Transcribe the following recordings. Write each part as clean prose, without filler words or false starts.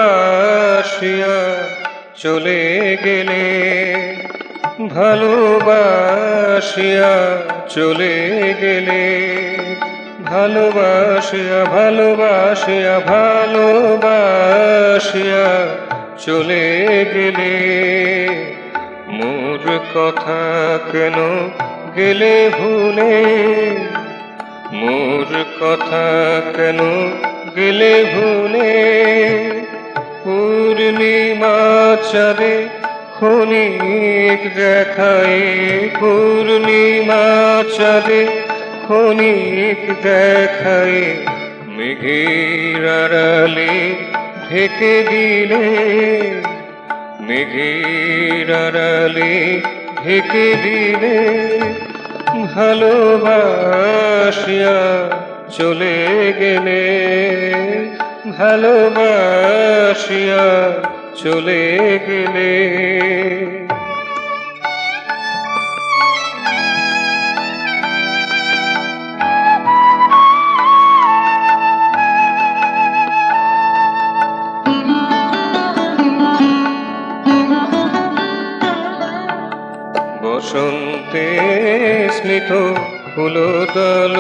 ভালোবাসিয়া চলে গেলে, ভালোবাসিয়া চলে গেলে, ভালোবাসিয়া ভালোবাসিয়া ভালোবাসিয়া চলে গেলে, মোর কথা কেন গেলে ভুলে, মোর কথা কেন গেলে ভুলে, পূর্ণিমা চাঁদে ক্ষণিক দেখায়, পূর্ণিমা চাঁদে ক্ষণিক দেখায়, মেঘের আড়ালে ঢেকে দিলে, মেঘের আড়ালে ঢেকে দিলে, ভালোবাসিয়া চলে গেলে, ভালোবাসিয়া চলে গেলে। বসন্তে স্মিত ফুলদল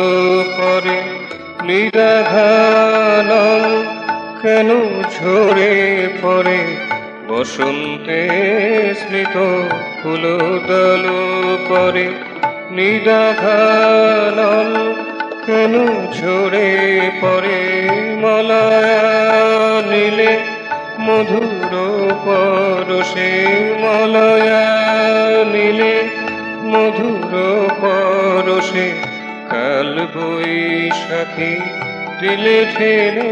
পরে, নিরাঘানল কেন ঝরে পড়ে, বসন্তে স্মিত ফুলদল পরে, নিরাঘানল কেন ঝরে পড়ে, মলয়া নীলে মধুর পরশে, মলয়া নীলে মধুর পরশে, কাল বৈশাখী দিলে ঠেলে,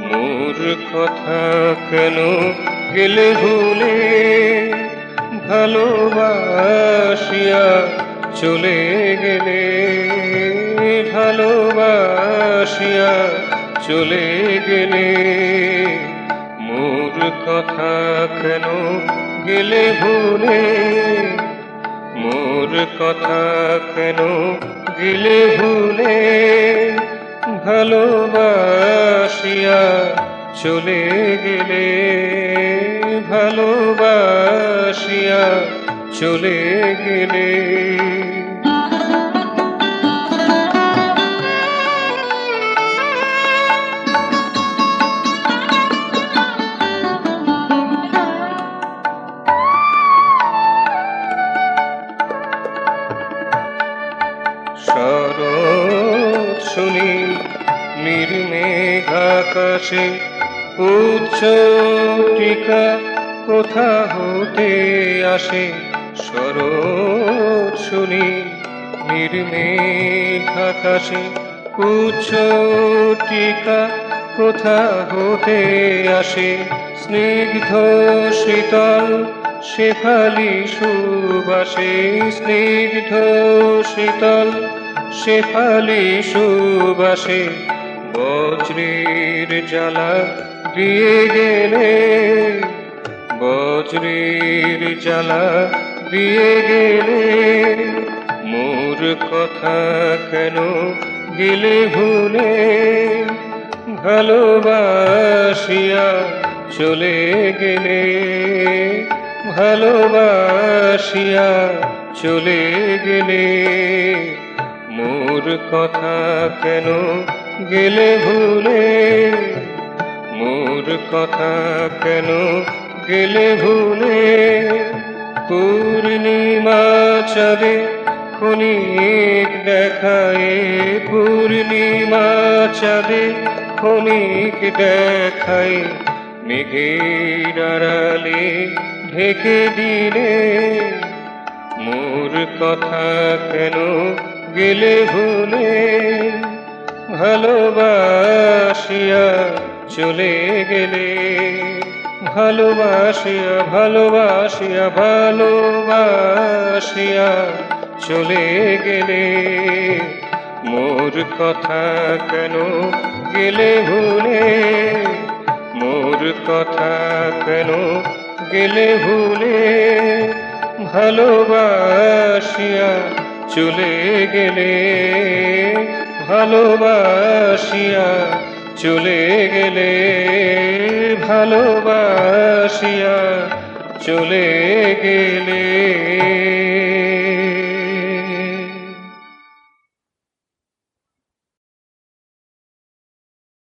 মোর কথা কেন গেলে ভুলে, ভালোবাসিয়া চলে গেলে, ভালোবাসিয়া চলে গেলে, মোর কথা কেন গেলে ভুলে, মোর কথা কেন গেলে ভুলে, ভালোবাসিয়া চলে গেলে, ভালোবাসিয়া চলে গেলে। শরৎ শুনি নির্মেঘ আকাশে, উচ্চ টিকা কোথা হতে আসে, শরৎ শুনি নির্মেঘ আকাশে, উচ্চ টিকা কোথা হতে আসে, স্নিগ্ধ শীতল শেফালি সুবাসে, স্নিগ্ধ শীতল শেফালি সুবাসে, বজ্রের জ্বালা দিয়ে গেলে, বজ্রের জ্বালা দিয়ে গেলে, মোর কথা কেন গেলে ভুলে, ভালোবাসিয়া চলে গেলে, ভালোবাসিয়া চলে গেলে, মোর কথা কেন গেলে ভুলে, মোর কথা কেন গেলে ভুলে, পূর্ণিমা চাঁদে ক্ষণিক দেখায়, পূর্ণিমা চাঁদে ক্ষণিক দেখায়, মেঘের আড়ালে ঢেকে দিলে, মোর কথা কেন গেলে ভুলে, ভালোবাসিয়া চলে গেলে, ভালোবাসিয়া ভালোবাসিয়া ভালোবাসিয়া চলে গেলে, মোর কথা কেন গেলে ভুলে, মোর কথা কেন গেলে ভুলে, ভালোবাসিয়া চলে গেলে, ভালোবাসিয়া চলে গেলে, ভালোবাসিয়া চলে গেলে।